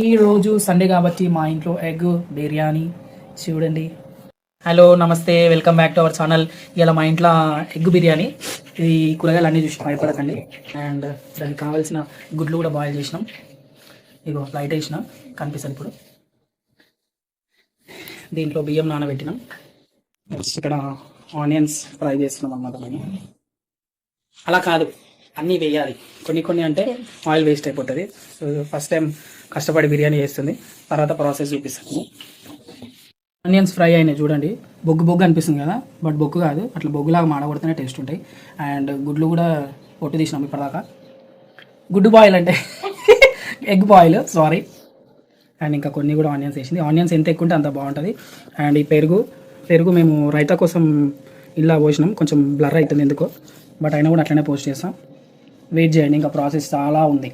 ఈ రోజు సండే కాబట్టి మా ఇంట్లో ఎగ్ బిర్యానీ చూడండి. హలో నమస్తే, welcome back to our channel. ఇలా మా ఇంట్లో ఎగ్ బిర్యానీ. ఈ కూరగాయలు అన్నీ చూసి భయపడకండి. అండ్ దానికి కావాల్సిన గుడ్లు కూడా బాయిల్ చేసినాం. ఇగో లైట్ వేసిన కనిపిస్తుంది ఇప్పుడు. దీంట్లో బియ్యం నానబెట్టినాం. నెక్స్ట్ ఇక్కడ ఆనియన్స్ ఫ్రై చేస్తున్నాం అన్నమాట. మేము అలా కాదు, అన్నీ వేయాలి. కొన్ని కొన్ని అంటే ఆయిల్ వేస్ట్ అయిపోతుంది. సో ఫస్ట్ టైం కష్టపడి బిర్యానీ చేస్తుంది, తర్వాత ప్రాసెస్ చూపిస్తాను. ఆనియన్స్ ఫ్రై అయినాయి చూడండి. బొగ్గు బొగ్గు అనిపిస్తుంది కదా, బట్ బొగ్గు కాదు, అట్లా బొగ్గులాగా మాడగొడితేనే టేస్ట్ ఉంటాయి. అండ్ గుడ్లు కూడా పొట్టు తీసినాం ఇప్పటిదాకా. గుడ్డు బాయిల్ అంటే ఎగ్ బాయిల్, సారీ. అండ్ ఇంకా కొన్ని కూడా ఆనియన్స్ వేసింది. ఆనియన్స్ ఎంత ఎక్కువ ఉంటే అంత బాగుంటుంది. అండ్ ఈ పెరుగు మేము రైతా కోసం ఇలా పోసినాం. కొంచెం బ్లర్ అవుతుంది ఎందుకో, బట్ అయినా కూడా అట్లనే పోస్ట్ చేస్తాం. వెయిట్ చేయండి, ఇంకా ప్రాసెస్ చాలా ఉంది.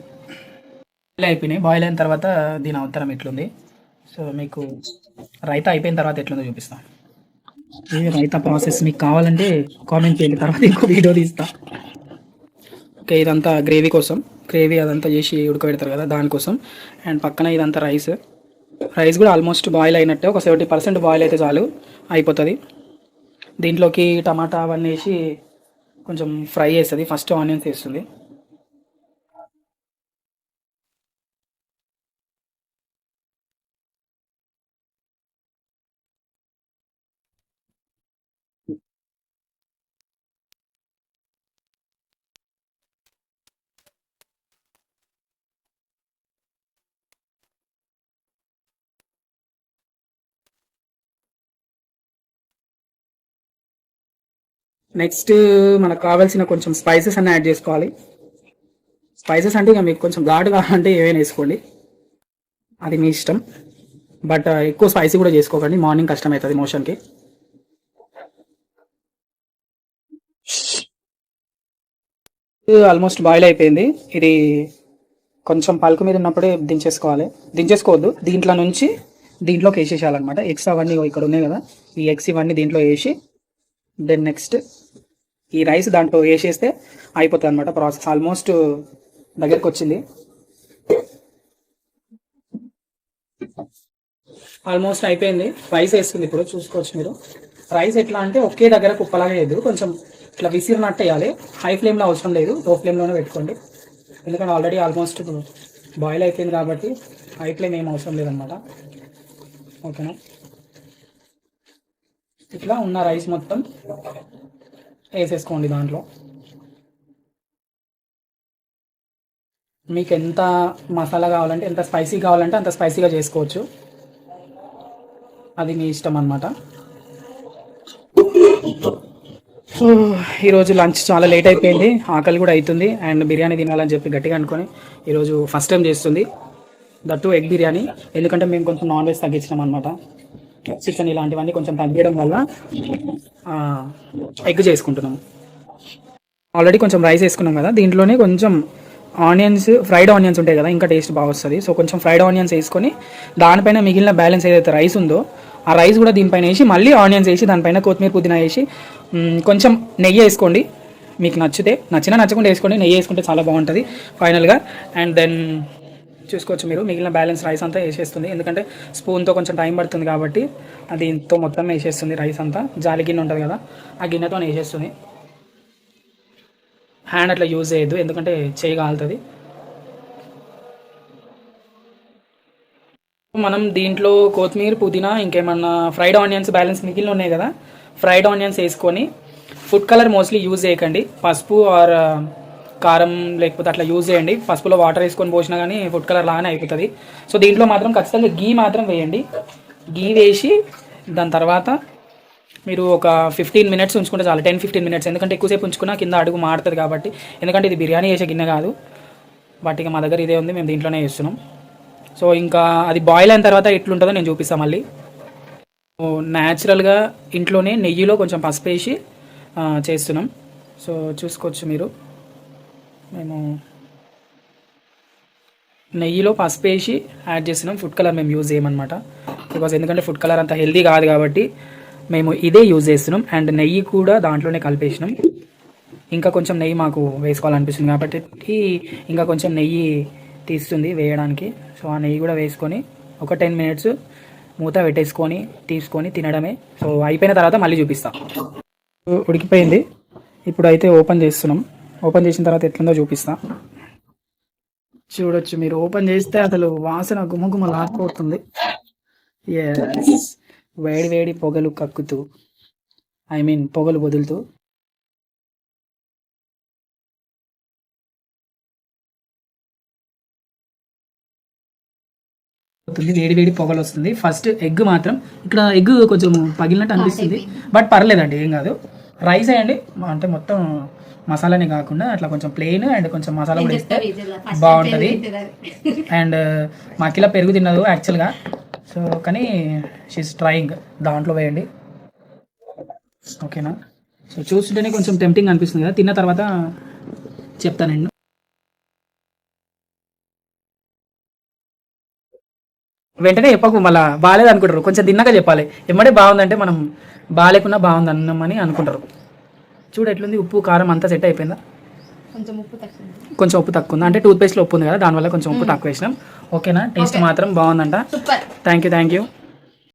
బాయిల్ అయిపోయినాయి. బాయిల్ అయిన తర్వాత దీని అవతరం ఎట్లుంది, సో మీకు రైతా అయిపోయిన తర్వాత ఎట్లుందో చూపిస్తాను. ఇది రైతా ప్రాసెస్ మీకు కావాలంటే కామెంట్ చేయండి, తర్వాత ఇంకో వీడియో తీస్తా. ఓకే, ఇదంతా గ్రేవీ కోసం, గ్రేవీ అదంతా చేసి ఉడకబెడతారు కదా దానికోసం. అండ్ పక్కన ఇదంతా రైస్ కూడా ఆల్మోస్ట్ బాయిల్ అయినట్టే. ఒక 70% బాయిల్ అయితే చాలు, అయిపోతుంది. దీంట్లోకి టమాటా అవన్నీ వేసి కొంచెం ఫ్రై చేస్తుంది. ఫస్ట్ ఆనియన్స్ వేస్తుంది. నెక్స్ట్ మనకు కావాల్సిన కొంచెం స్పైసెస్ అన్నీ యాడ్ చేసుకోవాలి. స్పైసెస్ అంటే ఇక మీకు కొంచెం ఘాటు కావాలంటే ఏవైనా వేసుకోండి, అది మీ ఇష్టం. బట్ ఎక్కువ స్పైసీ కూడా చేసుకోకండి, మార్నింగ్ కష్టం అవుతుంది మోషన్కి. ఆల్మోస్ట్ బాయిల్ అయిపోయింది. ఇది కొంచెం పలుకు మీద ఉన్నప్పుడే దించేసుకోవద్దు. దీంట్లోకి వేసేసేయాలన్నమాట. ఎగ్స్ అవన్నీ ఇక్కడ ఉన్నాయి కదా, ఈ ఎగ్స్ ఇవన్నీ దీంట్లో వేసి దెన్ నెక్స్ట్ ఈ రైస్ దాంట్లో వేసేస్తే అయిపోతుంది అనమాట. ప్రాసెస్ ఆల్మోస్ట్ దగ్గరకు వచ్చింది. ఆల్మోస్ట్ అయిపోయింది. రైస్ వేస్తుంది ఇప్పుడు, చూసుకోవచ్చు మీరు. రైస్ ఎట్లా అంటే ఒకే దగ్గర కుప్పలాగా వేయద్దు, కొంచెం ఇట్లా విసిరినట్టు వేయాలి. హై ఫ్లేమ్లో అవసరం లేదు, లో ఫ్లేమ్లోనే పెట్టుకోండి. ఎందుకంటే ఆల్రెడీ ఆల్మోస్ట్ బాయిల్ అయిపోయింది కాబట్టి హై ఫ్లేమ్ ఏం అవసరం లేదనమాట. ఓకేనా, ఇట్లా ఉన్న రైస్ మొత్తం వేసేసుకోండి దాంట్లో. మీకు ఎంత మసాలా కావాలంటే, ఎంత స్పైసీ కావాలంటే అంత స్పైసీగా చేసుకోవచ్చు, అది మీ ఇష్టం అన్నమాట. సో ఈరోజు లంచ్ చాలా లేట్ అయిపోయింది, ఆకలి కూడా అవుతుంది. అండ్ బిర్యానీ తినాలని చెప్పి గట్టిగా అనుకొని ఈరోజు ఫస్ట్ టైం చేస్తుంది, దట్టు ఎగ్ బిర్యానీ. ఎందుకంటే మేము కొంచెం నాన్ వెజ్ తగ్గించినాం అనమాట. చికెన్ ఇలాంటివన్నీ కొంచెం తగ్గించడం వల్ల ఎగ్ చేసుకుంటున్నాము. ఆల్రెడీ కొంచెం రైస్ వేసుకున్నాం కదా, దీంట్లోనే కొంచెం ఫ్రైడ్ ఆనియన్స్ ఉంటాయి కదా, ఇంకా టేస్ట్ బాగా వస్తుంది. సో కొంచెం ఫ్రైడ్ ఆనియన్స్ వేసుకొని దానిపైన మిగిలిన బ్యాలెన్స్ ఏదైతే రైస్ ఉందో ఆ రైస్ కూడా దీనిపైన వేసి, మళ్ళీ ఆనియన్స్ వేసి, దానిపైన కొత్తిమీర పుదీనా వేసి, కొంచెం నెయ్యి వేసుకోండి. మీకు నచ్చకుండా వేసుకోండి. నెయ్యి వేసుకుంటే చాలా బాగుంటుంది ఫైనల్గా. అండ్ దెన్ చూసుకోవచ్చు మీరు, మిగిలిన బ్యాలెన్స్ రైస్ అంతా వేసేస్తుంది. ఎందుకంటే స్పూన్తో కొంచెం టైం పడుతుంది కాబట్టి అది ఇంతో మొత్తం వేసేస్తుంది. రైస్ అంతా జాలి గిన్నె ఉంటుంది కదా, ఆ గిన్నెతో వేసేస్తుంది. హ్యాండ్ అట్లా యూజ్ చేయొద్దు, ఎందుకంటే చేయి కాలుతుంది. మనం దీంట్లో కొత్తిమీర పుదీనా ఇంకేమన్నా ఫ్రైడ్ ఆనియన్స్ బ్యాలెన్స్ మిగిలిన ఉన్నాయి కదా, ఫ్రైడ్ ఆనియన్స్ వేసుకొని, ఫుడ్ కలర్ మోస్ట్లీ యూజ్ చేయకండి. పసుపు ఆర్ కారం లేకపోతే అట్లా యూజ్ చేయండి. పసుపులో వాటర్ వేసుకొని పోసినా కానీ ఫుడ్ కలర్ లాగానే అయిపోతుంది. సో దీంట్లో మాత్రం ఖచ్చితంగా గీ మాత్రం వేయండి. గీ వేసి దాని తర్వాత మీరు ఒక 15 minutes ఉంచుకుంటే చాలు, 10-15 minutes. ఎందుకంటే ఎక్కువసేపు ఉంచుకున్నా కింద అడుగు మాడుతుంది కాబట్టి. ఎందుకంటే ఇది బిర్యానీ చేసే గిన్నె కాదు, బట్ ఇక మా దగ్గర ఇదే ఉంది, మేము దీంట్లోనే చేస్తున్నాం. సో ఇంకా అది బాయిల్ అయిన తర్వాత ఎట్లుంటుందో నేను చూపిస్తాను మళ్ళీ. న్యాచురల్గా ఇంట్లోనే నెయ్యిలో కొంచెం పసుపు వేసి చేస్తున్నాం. సో చూసుకోవచ్చు మీరు, మేము నెయ్యిలో పసుపు వేసి యాడ్ చేస్తున్నాం. ఫుడ్ కలర్ మేము యూజ్ చేయమన్నమాట, బికాజ్ ఎందుకంటే ఫుడ్ కలర్ అంత హెల్తీ కాదు కాబట్టి మేము ఇదే యూజ్ చేస్తున్నాం. అండ్ నెయ్యి కూడా దాంట్లోనే కలిపేసినాం. ఇంకా కొంచెం నెయ్యి మాకు వేసుకోవాలనిపిస్తుంది కాబట్టి ఇంకా కొంచెం నెయ్యి తీస్తుంది వేయడానికి. సో ఆ నెయ్యి కూడా వేసుకొని ఒక 10 మినిట్స్ మూత పెట్టేసుకొని తీసుకొని తినడమే. సో అయిపోయిన తర్వాత మళ్ళీ చూపిస్తా. ఉడికిపోయింది. ఇప్పుడు అయితే ఓపెన్ చేస్తున్నాం. ఓపెన్ చేసిన తర్వాత ఎట్లుందో చూపిస్తా. చూడొచ్చు మీరు, ఓపెన్ చేస్తే అసలు వాసన గుమగుమ లాక్కోతుంది. వేడి వేడి పొగలు కక్కుతూ, పొగలు వదులుతూ వేడి వేడి పొగలు వస్తుంది. ఫస్ట్ ఎగ్ మాత్రం ఇక్కడ ఎగ్ కొంచెం పగిలినట్టు అనిపిస్తుంది, బట్ పర్లేదండి, ఏం కాదు. రైస్ వేయండి, అంటే మొత్తం మసాలానే కాకుండా అట్లా కొంచెం ప్లెయిన్ అండ్ కొంచెం మసాలా కూడా వేస్తే బాగుంటుంది. అండ్ మా అఖిల పెరుగు తిన్నదు యాక్చువల్గా, సో కానీ షీస్ ట్రయింగ్. దాంట్లో వేయండి, ఓకేనా? సో చూస్తుంటేనే కొంచెం టెంప్టింగ్ అనిపిస్తుంది కదా, తిన్న తర్వాత చెప్తానండి. వెంటనే చెప్పకు, మళ్ళీ బాగాలేదు అనుకుంటారు. కొంచెం తిన్నాక చెప్పాలి. ఎమ్మడే బాగుందంటే మనం బాగాలేకున్నా బాగుంది అన్నామని అనుకుంటారు. చూడు ఎట్లుంది, ఉప్పు కారం అంతా సెట్ అయిపోయిందా? కొంచెం ఉప్పు తక్కువ ఉంది, అంటే టూత్పేస్ట్లో ఉప్పు ఉంది కదా, దానివల్ల కొంచెం ఉప్పు తక్కువ వేసినాం. ఓకేనా? టేస్ట్ మాత్రం బాగుందంట. Thank you.